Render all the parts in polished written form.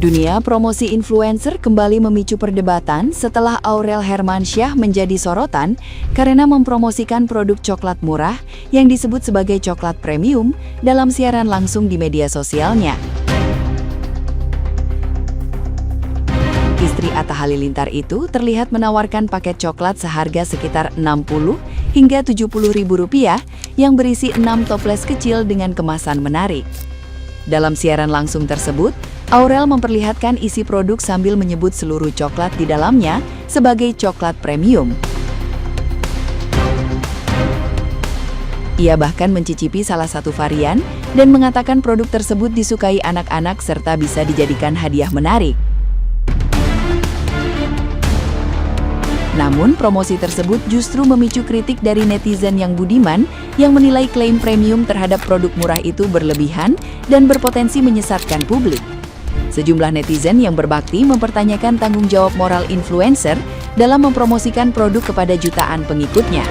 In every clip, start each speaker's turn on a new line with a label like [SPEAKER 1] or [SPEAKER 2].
[SPEAKER 1] Dunia promosi influencer kembali memicu perdebatan setelah Aurel Hermansyah menjadi sorotan karena mempromosikan produk coklat murah yang disebut sebagai coklat premium dalam siaran langsung di media sosialnya. Istri Atta Halilintar itu terlihat menawarkan paket coklat seharga sekitar 60 hingga 70 ribu rupiah yang berisi 6 toples kecil dengan kemasan menarik. Dalam siaran langsung tersebut, Aurel memperlihatkan isi produk sambil menyebut seluruh coklat di dalamnya sebagai coklat premium. Ia bahkan mencicipi salah satu varian dan mengatakan produk tersebut disukai anak-anak serta bisa dijadikan hadiah menarik. Namun, promosi tersebut justru memicu kritik dari netizen yang budiman yang menilai klaim premium terhadap produk murah itu berlebihan dan berpotensi menyesatkan publik. Sejumlah netizen yang berbakti mempertanyakan tanggung jawab moral influencer dalam mempromosikan produk kepada jutaan pengikutnya.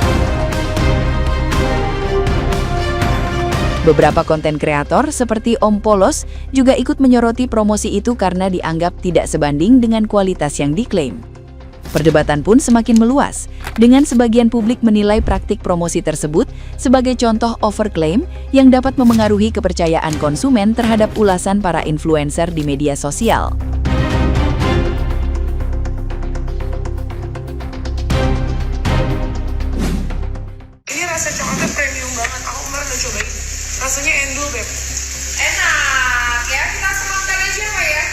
[SPEAKER 1] Beberapa konten kreator seperti Om Polos juga ikut menyoroti promosi itu karena dianggap tidak sebanding dengan kualitas yang diklaim. Perdebatan pun semakin meluas, dengan sebagian publik menilai praktik promosi tersebut sebagai contoh overclaim yang dapat memengaruhi kepercayaan konsumen terhadap ulasan para influencer di media sosial.
[SPEAKER 2] Ini rasa coklatnya premium banget, aku kemarin udah cobain. Rasanya endul, Beb. Enak, ya kita sematkan aja Pak ya?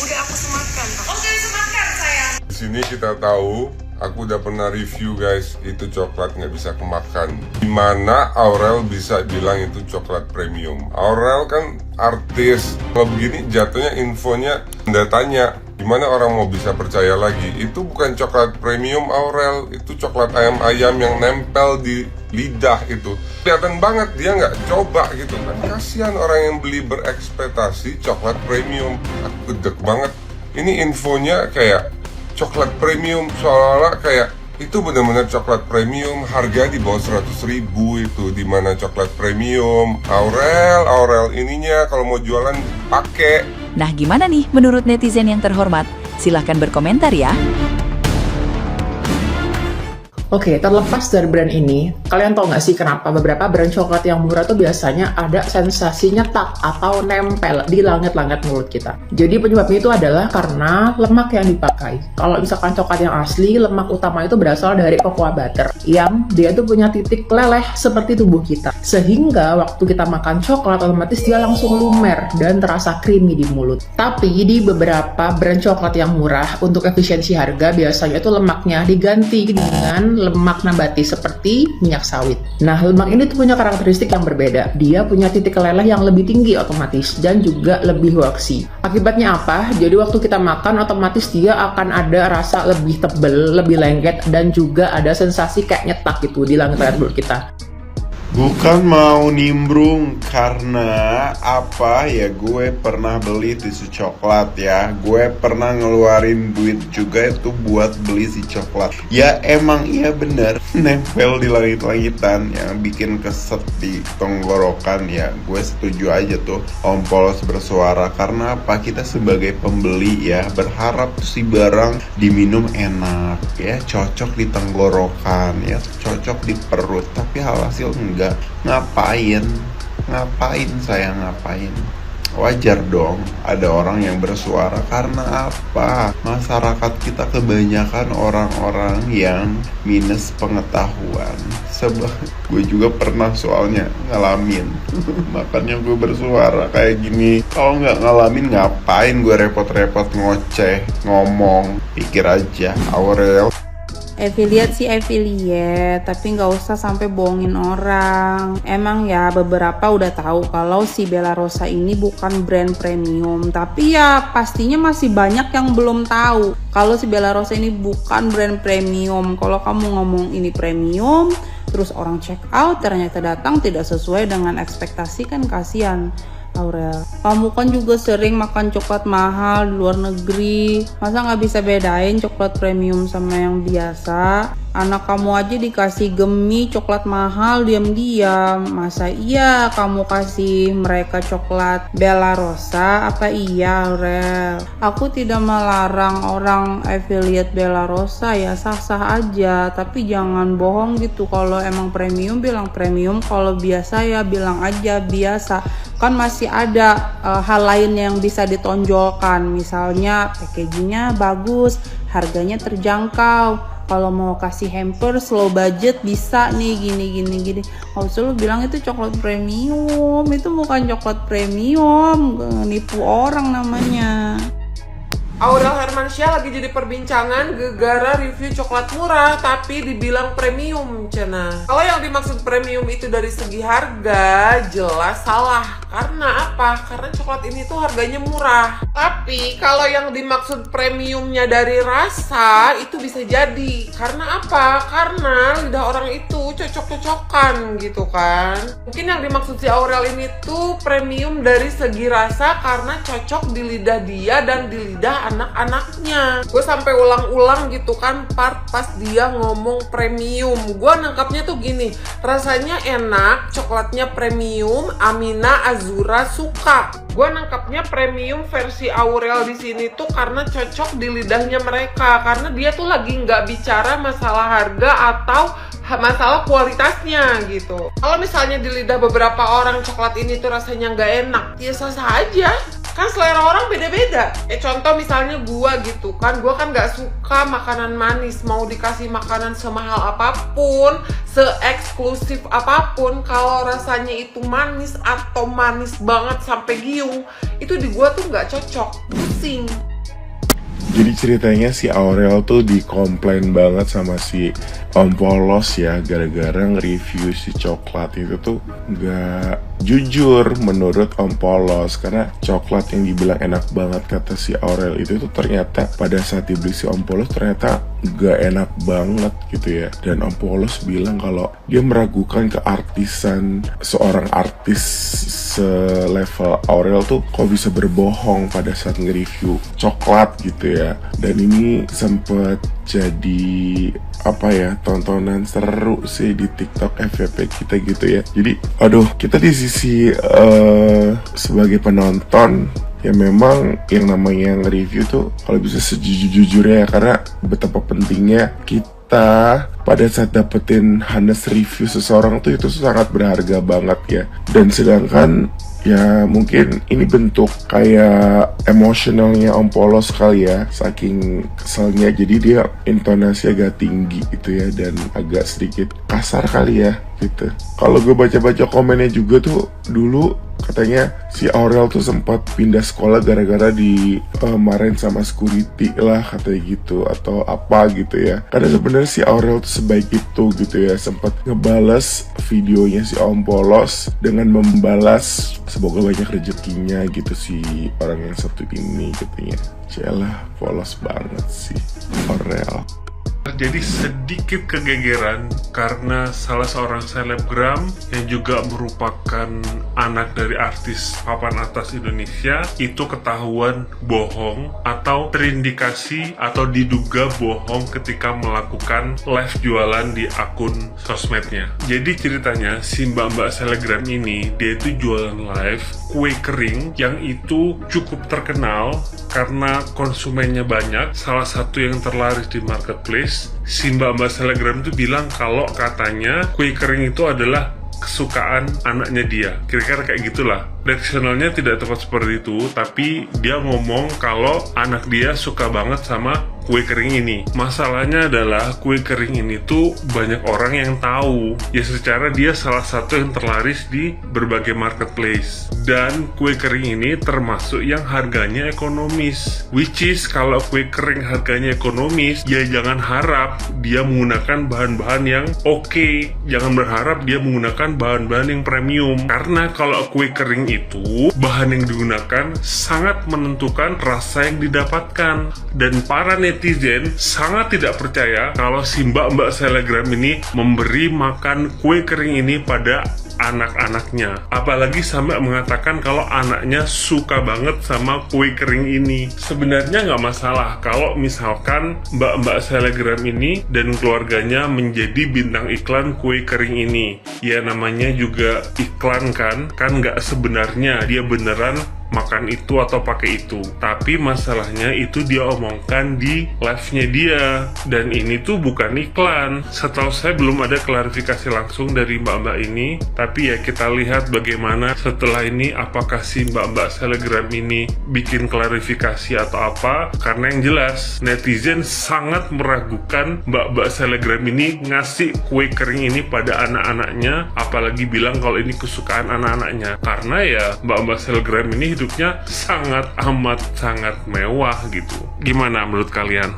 [SPEAKER 2] Udah aku sematkan, Pak. Oh, udah sematkan sayang.
[SPEAKER 3] Di sini kita tahu, aku udah pernah review guys, itu coklat nggak bisa kemakan. Gimana Aurel bisa bilang itu coklat premium? Aurel kan artis, kalau begini jatuhnya infonya datanya. Gimana orang mau bisa percaya lagi? Itu bukan coklat premium Aurel, itu coklat ayam-ayam yang nempel di lidah itu. Kelihatan banget dia nggak coba gitu kan. Kasihan orang yang beli berekspektasi coklat premium. Aku gedek banget. Ini infonya kayak coklat premium, seolah-olah kayak itu benar-benar coklat premium, harga di bawah 100 ribu itu. Dimana coklat premium? Aurel ininya kalau mau jualan pakai.
[SPEAKER 1] Nah, gimana nih menurut netizen yang terhormat? Silahkan berkomentar ya.
[SPEAKER 4] Oke, terlepas dari brand ini, kalian tahu nggak sih kenapa beberapa brand coklat yang murah tuh biasanya ada sensasi nyetak atau nempel di langit-langit mulut kita. Jadi penyebabnya itu adalah karena lemak yang dipakai. Kalau misalkan coklat yang asli, lemak utama itu berasal dari cocoa butter yang dia tuh punya titik leleh seperti tubuh kita. Sehingga waktu kita makan coklat otomatis dia langsung lumer dan terasa creamy di mulut. Tapi di beberapa brand coklat yang murah untuk efisiensi harga biasanya itu lemaknya diganti dengan lemak nabati seperti minyak sawit. Nah, lemak ini tuh punya karakteristik yang berbeda. Dia punya titik leleh yang lebih tinggi otomatis dan juga lebih waxy. Akibatnya apa? Jadi waktu kita makan otomatis dia akan ada rasa lebih tebel, lebih lengket dan juga ada sensasi kayak nyetak gitu di langit-langit mulut kita.
[SPEAKER 5] Bukan mau nimbrung karena apa ya, gue pernah beli tisu coklat ya. Gue pernah ngeluarin duit juga itu buat beli si coklat. Ya emang iya bener, nempel di langit-langitan yang bikin keset di tenggorokan ya. Gue setuju aja tuh Om Polos bersuara. Karena apa? Kita sebagai pembeli ya berharap si barang diminum enak ya, cocok di tenggorokan ya, cocok di perut. Tapi hasil enggak. Ngapain saya ngapain? Wajar dong ada orang yang bersuara. Karena apa? Masyarakat kita kebanyakan orang-orang yang minus pengetahuan. Gue juga pernah soalnya ngalamin. Makanya gue bersuara kayak gini. Kalau nggak ngalamin ngapain gue repot-repot ngoceh ngomong? Pikir aja Aurel.
[SPEAKER 6] Affiliate sih affiliate, tapi nggak usah sampai bohongin orang. Emang ya beberapa udah tahu kalau si Bella Rosa ini bukan brand premium, tapi ya pastinya masih banyak yang belum tahu kalau si Bella Rosa ini bukan brand premium. Kalau kamu ngomong ini premium, terus orang check out ternyata datang tidak sesuai dengan ekspektasi, kan kasihan. Aurel, kamu kan juga sering makan coklat mahal di luar negeri, masa nggak bisa bedain coklat premium sama yang biasa? Anak kamu aja dikasih gemi coklat mahal diam-diam. Masa iya kamu kasih mereka coklat Bella Rosa? Apa iya, Aurel? Aku tidak melarang orang affiliate Bella Rosa ya, sah-sah aja. Tapi jangan bohong gitu. Kalau emang premium bilang premium, kalau biasa ya bilang aja biasa. Kan masih ada hal lain yang bisa ditonjolkan. Misalnya packagingnya bagus, harganya terjangkau. Kalau mau kasih hampers low budget bisa nih gini. Nggak usah lu bilang itu coklat premium, itu bukan coklat premium, nipu orang namanya.
[SPEAKER 2] Aurel Hermansyah lagi jadi perbincangan gara-gara review coklat murah tapi dibilang premium, Cena. Kalau yang dimaksud premium itu dari segi harga, jelas salah. Karena apa? Karena coklat ini tuh harganya murah. Tapi kalau yang dimaksud premiumnya dari rasa, itu bisa jadi. Karena apa? Karena lidah orang itu cocok-cocokan gitu kan. Mungkin yang dimaksud si Aurel ini tuh premium dari segi rasa karena cocok di lidah dia dan di lidah anak-anaknya. Gue sampai ulang-ulang gitu kan part pas dia ngomong premium. Gue nangkapnya tuh gini, rasanya enak, coklatnya premium, Amina Azura suka. Gue nangkapnya premium versi Aurel di sini tuh karena cocok di lidahnya mereka. Karena dia tuh lagi nggak bicara masalah harga atau masalah kualitasnya gitu. Kalau misalnya di lidah beberapa orang coklat ini tuh rasanya nggak enak, ya sah-sah aja. Kan selera orang beda-beda. Contoh misalnya gua gitu kan, gua kan nggak suka makanan manis. Mau dikasih makanan semahal apapun, se-eksklusif apapun, kalau rasanya itu manis atau manis banget sampai giung, itu di gua tuh nggak cocok, pusing.
[SPEAKER 7] Jadi ceritanya si Aurel tuh dikomplain banget sama si Om Polos ya, gara-gara nge-review si coklat itu tuh gak jujur menurut Om Polos. Karena coklat yang dibilang enak banget kata si Aurel itu tuh ternyata pada saat dibeli si Om Polos ternyata gak enak banget gitu ya. Dan Om Polos bilang kalau dia meragukan keartisan seorang artis selevel Aurel tuh kok bisa berbohong pada saat nge-review coklat gitu ya. Dan ini sempet jadi apa ya, tontonan seru sih di TikTok FVP kita gitu ya. Jadi aduh, kita di sisi sebagai penonton ya memang yang namanya nge-review tuh kalau bisa sejujur-jujurnya ya, karena betapa pentingnya kita pada saat dapetin honest review seseorang tuh itu sangat berharga banget ya. Dan sedangkan ya mungkin ini bentuk kayak emosionalnya Om Polos kali ya, saking keselnya jadi dia intonasi agak tinggi gitu ya, dan agak sedikit kasar kali ya gitu. Kalau gue baca-baca komennya juga tuh dulu katanya si Aurel tuh sempat pindah sekolah gara-gara dimarahin sama security lah katanya gitu, atau apa gitu ya. Karena sebenarnya si Aurel tuh sebaik itu gitu ya, sempat ngebales videonya si Om Polos dengan membalas semoga banyak rezekinya gitu si orang yang satu ini katanya. Cialah, polos banget sih Aurel.
[SPEAKER 8] Terjadi sedikit kegegeran karena salah seorang selebgram yang juga merupakan anak dari artis papan atas Indonesia itu ketahuan bohong atau terindikasi atau diduga bohong ketika melakukan live jualan di akun sosmednya. Jadi ceritanya si mbak-mbak selebgram ini dia itu jualan live kue kering yang itu cukup terkenal karena konsumennya banyak. Salah satu yang terlaris di marketplace, si mbak-mbak selebgram itu bilang kalau katanya kue kering itu adalah kesukaan anaknya dia. Kira-kira kayak gitulah. Directionalnya tidak tepat seperti itu, tapi dia ngomong kalau anak dia suka banget sama kue kering ini. Masalahnya adalah kue kering ini tuh banyak orang yang tahu. Ya secara dia salah satu yang terlaris di berbagai marketplace. Dan kue kering ini termasuk yang harganya ekonomis. Which is kalau kue kering harganya ekonomis, ya jangan harap dia menggunakan bahan-bahan yang oke. Jangan berharap dia menggunakan bahan-bahan yang premium. Karena kalau kue kering itu bahan yang digunakan sangat menentukan rasa yang didapatkan. Dan para netizen sangat tidak percaya kalau si mbak-mbak selebgram ini memberi makan kue kering ini pada anak-anaknya. Apalagi sampai mengatakan kalau anaknya suka banget sama kue kering ini. Sebenarnya nggak masalah kalau misalkan mbak-mbak selebgram ini dan keluarganya menjadi bintang iklan kue kering ini. Ya namanya juga iklan kan nggak sebenarnya dia beneran makan itu atau pakai itu. Tapi masalahnya itu dia omongkan di live-nya dia. Dan ini tuh bukan iklan. Setahu saya belum ada klarifikasi langsung dari mbak-mbak ini. Tapi ya kita lihat bagaimana setelah ini, apakah si mbak-mbak selebgram ini bikin klarifikasi atau apa. Karena yang jelas netizen sangat meragukan mbak-mbak selebgram ini ngasih kue kering ini pada anak-anaknya. Apalagi bilang kalau ini kesukaan anak-anaknya. Karena ya mbak-mbak selebgram ini hidupnya sangat amat sangat mewah gitu. Gimana menurut kalian?